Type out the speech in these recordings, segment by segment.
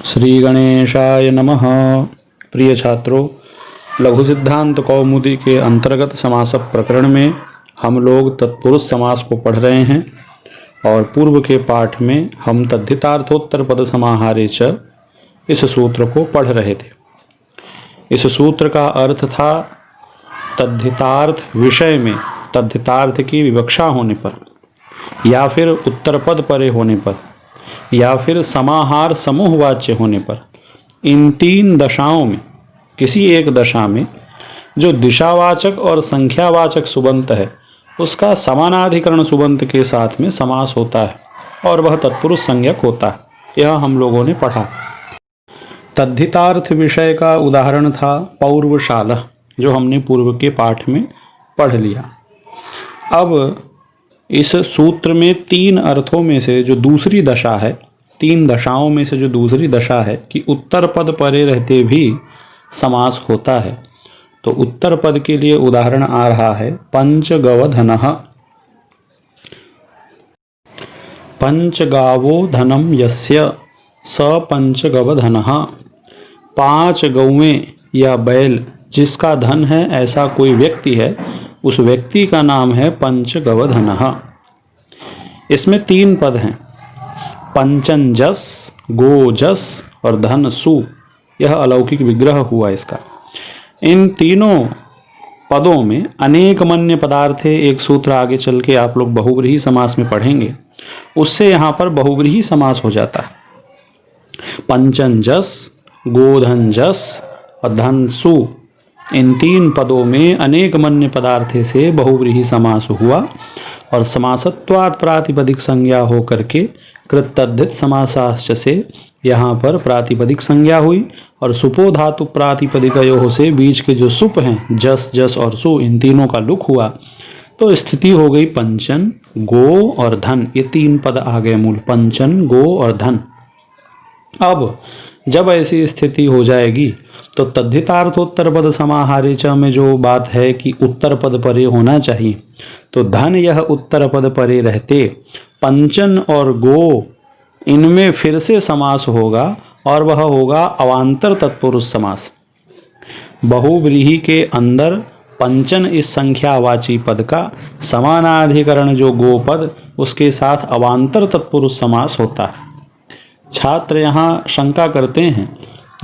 श्री गणेशाय नमः। प्रिय छात्रों, लघु सिद्धांत कौमुदी के अंतर्गत समास प्रकरण में हम लोग तत्पुरुष समास को पढ़ रहे हैं और पूर्व के पाठ में हम तद्धितार्थोत्तर पद समाहारे च इस सूत्र को पढ़ रहे थे। इस सूत्र का अर्थ था तद्धितार्थ विषय में तद्धितार्थ की विवक्षा होने पर या फिर उत्तर पद परे होने पर या फिर समाहार समूह वाच्य होने पर, इन तीन दशाओं में किसी एक दशा में जो दिशावाचक और संख्यावाचक सुबंत है उसका समानाधिकरण सुबंत के साथ में समास होता है और वह तत्पुरुष संज्ञक होता है। यह हम लोगों ने पढ़ा। तद्धितार्थ विषय का उदाहरण था पौर्वशालः, जो हमने पूर्व के पाठ में पढ़ लिया। अब इस सूत्र में तीन अर्थों में से जो दूसरी दशा है, तीन दशाओं में से जो दूसरी दशा है कि उत्तर पद परे रहते भी समास होता है, तो उत्तर पद के लिए उदाहरण आ रहा है पंचगवधनः। पंचगावो धनम यस्य स पंचगवधनः। पांच गौवें या बैल जिसका धन है ऐसा कोई व्यक्ति है, उस व्यक्ति का नाम है पंचगवधनः। इसमें तीन पद हैं, पंचनजस, गोजस और धनसु। यह अलौकिक विग्रह हुआ इसका। इन तीनों पदों में अनेक मन्य पदार्थ है। एक सूत्र आगे चल के आप लोग बहुव्रीहि समास में पढ़ेंगे, उससे यहाँ पर बहुव्रीहि समास हो जाता है। पंचनजस, गोधनजस और धनसु, इन तीन पदों में अनेक मन्य पदार्थ से बहुव्रीहि समास हुआ और समासत्वात् प्रातिपदिक संज्ञा हो करके कृतद्धित समासाश्च से यहाँ पर प्रातिपदिक संज्ञा हुई और सुपो धातु प्रातिपदिकयोः से बीच के जो सुप हैं जस, जस और सु, इन तीनों का लुक हुआ तो स्थिति हो गई पंचन, गो और धन। ये तीन पद आ गए मूल, पंचन, गो और धन। अब जब ऐसी स्थिति हो जाएगी तो तद्धितार्थोत्तर पद समाहारे च में जो बात है कि उत्तर पद परे होना चाहिए, तो धन यह उत्तर पद परे रहते पंचन और गो इनमें फिर से समास होगा और वह होगा अवान्तर तत्पुरुष समास। बहुव्रीहि के अंदर पंचन इस संख्यावाची पद का समानाधिकरण जो गो पद, उसके साथ अवान्तर तत्पुरुष समास होता है। छात्र यहाँ शंका करते हैं,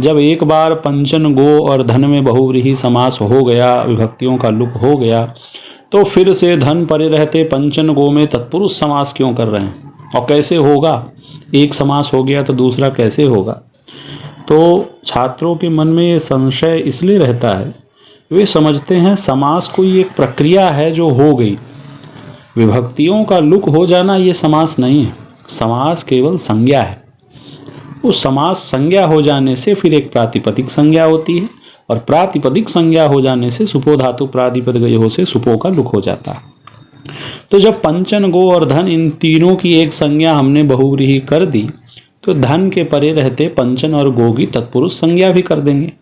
जब एक बार पंचन, गो और धन में बहुव्रीहि समास हो गया, विभक्तियों का लुक हो गया, तो फिर से धन परे रहते पंचन, गो में तत्पुरुष समास क्यों कर रहे हैं और कैसे होगा? एक समास हो गया तो दूसरा कैसे होगा? तो छात्रों के मन में ये संशय इसलिए रहता है, वे समझते हैं समास कोई एक प्रक्रिया है जो हो गई। विभक्तियों का लुक हो जाना ये समास नहीं है, समास केवल संज्ञा है। उस समास संज्ञा हो जाने से फिर एक प्रातिपदिक संज्ञा होती है और प्रातिपदिक संज्ञा हो जाने से सुपो धातु प्रातिपदिकयोः से सुपो का लुक हो जाता है। तो जब पंचन, गो और धन इन तीनों की एक संज्ञा हमने बहुव्रीहि कर दी, तो धन के परे रहते पंचन और गो की तत्पुरुष संज्ञा भी कर देंगे।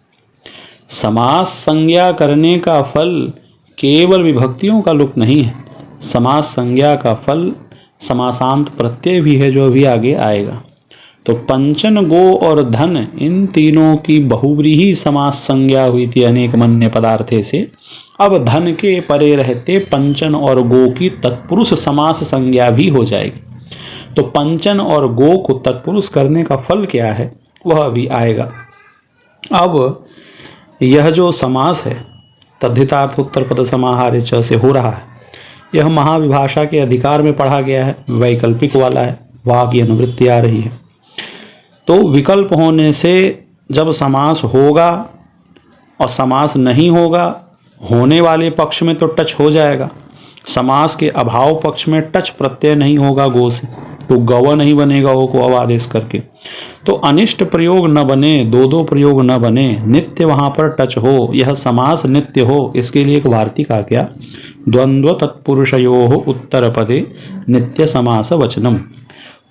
समास संज्ञा करने का फल केवल विभक्तियों का लुक नहीं है, समास संज्ञा का फल समासांत प्रत्यय भी है जो अभी आगे आएगा। तो पंचन, गो और धन इन तीनों की बहुव्रीहि समास संज्ञा हुई थी अनेक मन्य पदार्थे से। अब धन के परे रहते पंचन और गो की तत्पुरुष समास संज्ञा भी हो जाएगी। तो पंचन और गो को तत्पुरुष करने का फल क्या है वह अभी आएगा। अब यह जो समास है तद्धितार्थोत्तर पद समाहारे च से हो रहा है, यह महाविभाषा के अधिकार में पढ़ा गया है, वैकल्पिक वाला है, वाक् की अनुवृत्ति आ रही है। तो विकल्प होने से जब समास होगा और समास नहीं होगा, होने वाले पक्ष में तो टच हो जाएगा, समास के अभाव पक्ष में टच प्रत्यय नहीं होगा गो से, तो गव नहीं बनेगा वो को अब आदेश करके। तो अनिष्ट प्रयोग न बने, दो प्रयोग न बने, नित्य वहाँ पर टच हो, यह समास नित्य हो, इसके लिए एक वार्तिक आ गया, द्वंद्व तत्पुरुषयोः उत्तर पदे नित्य समास वचनम।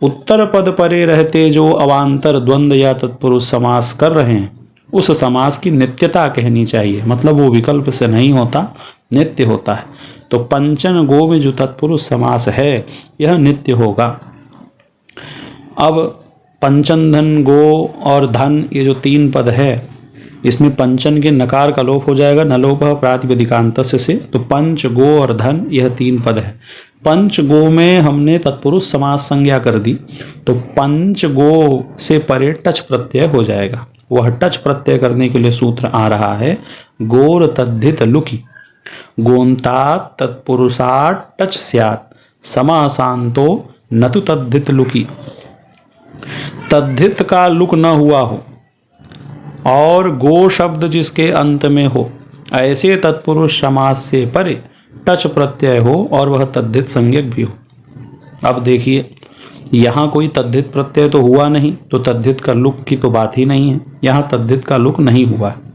उत्तर पद परे रहते जो अवान्तर द्वंद्व या तत्पुरुष समास कर रहे हैं, उस समास की नित्यता कहनी चाहिए, मतलब वो विकल्प से नहीं होता, नित्य होता है। तो पंचन, गो में जो तत्पुरुष समास है यह नित्य होगा। अब पंचन धन गो और धन, ये जो 3 पद है इसमें पंचन के नकार का लोप हो जाएगा, न लोप प्रातिपदिकांतस्य से। तो पंच गो और धन यह 3 पद है। पंच गो में हमने तत्पुरुष समास संज्ञा कर दी, तो पंच गो से परे टच प्रत्यय हो जाएगा। वह टच प्रत्यय करने के लिए सूत्र आ रहा है गोर तद्धित लुकी गोंतात तत्पुरुषाट टच स्यात् समासांतो न तो तद्धित लुकी। तद्धित का लुक न हुआ हो और गो शब्द जिसके अंत में हो, ऐसे तत्पुरुष समास से परे टच प्रत्यय हो और वह तद्धित संज्ञक भी हो। अब देखिए यहाँ कोई तद्धित प्रत्यय तो हुआ नहीं, तो तद्धित का लुक की तो बात ही नहीं है। यहाँ तद्धित का लुक नहीं हुआ है।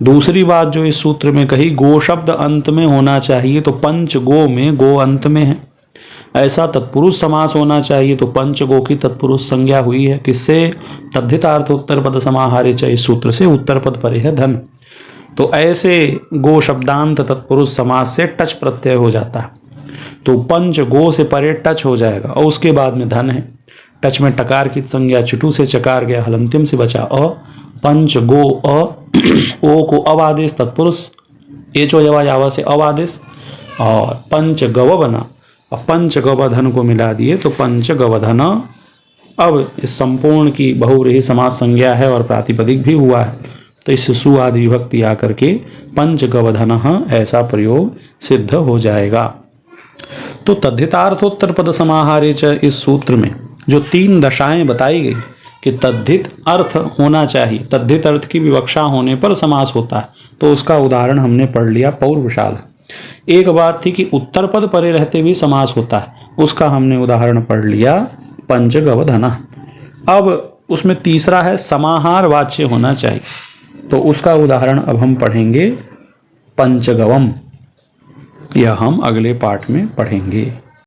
दूसरी बात जो इस सूत्र में कही, गो शब्द अंत में होना चाहिए, तो पंच गो में गो अंत में है। ऐसा तत्पुरुष समास होना चाहिए, तो पंच गो की तत्पुरुष संज्ञा हुई है। किससे? तद्धितार्थ उत्तर पद समाहारे च, इस सूत्र से उत्तर पद परे है धन। तो ऐसे गो शब्दांत तत्पुरुष समास से टच प्रत्यय हो जाता है, तो पंच गो से परे टच हो जाएगा और उसके बाद में धन है। टच में टकार की संज्ञा चुटू से चकार गया, हलंतिम से बचा अ। पंच गो अ, ओ को अवादेश तत्पुरुष एचो जवा जावा से अवादेश, और पंच गव बना और पंच गवधन को मिला दिए तो पंच गवधन। अब इस संपूर्ण की बहुव्रीहि समास संज्ञा है और प्रातिपदिक भी हुआ है, तो इस सु आदि विभक्ति आकर के पंच गवधन ऐसा प्रयोग सिद्ध हो जाएगा। तो तद्धितार्थोत्तर पद समाहारे च, इस सूत्र में जो 3 दशाएं बताई गई कि तद्धित अर्थ होना चाहिए, तद्धित अर्थ की विवक्षा होने पर समास होता है, तो उसका उदाहरण हमने पढ़ लिया पौर्वशाल। एक बात थी कि उत्तर पद परे रहते हुए समास होता है, उसका हमने उदाहरण पढ़ लिया पंचगवधन। अब उसमें तीसरा है समाहार वाच्य होना चाहिए, तो उसका उदाहरण अब हम पढ़ेंगे पंचगवम। यह हम अगले पाठ में पढ़ेंगे।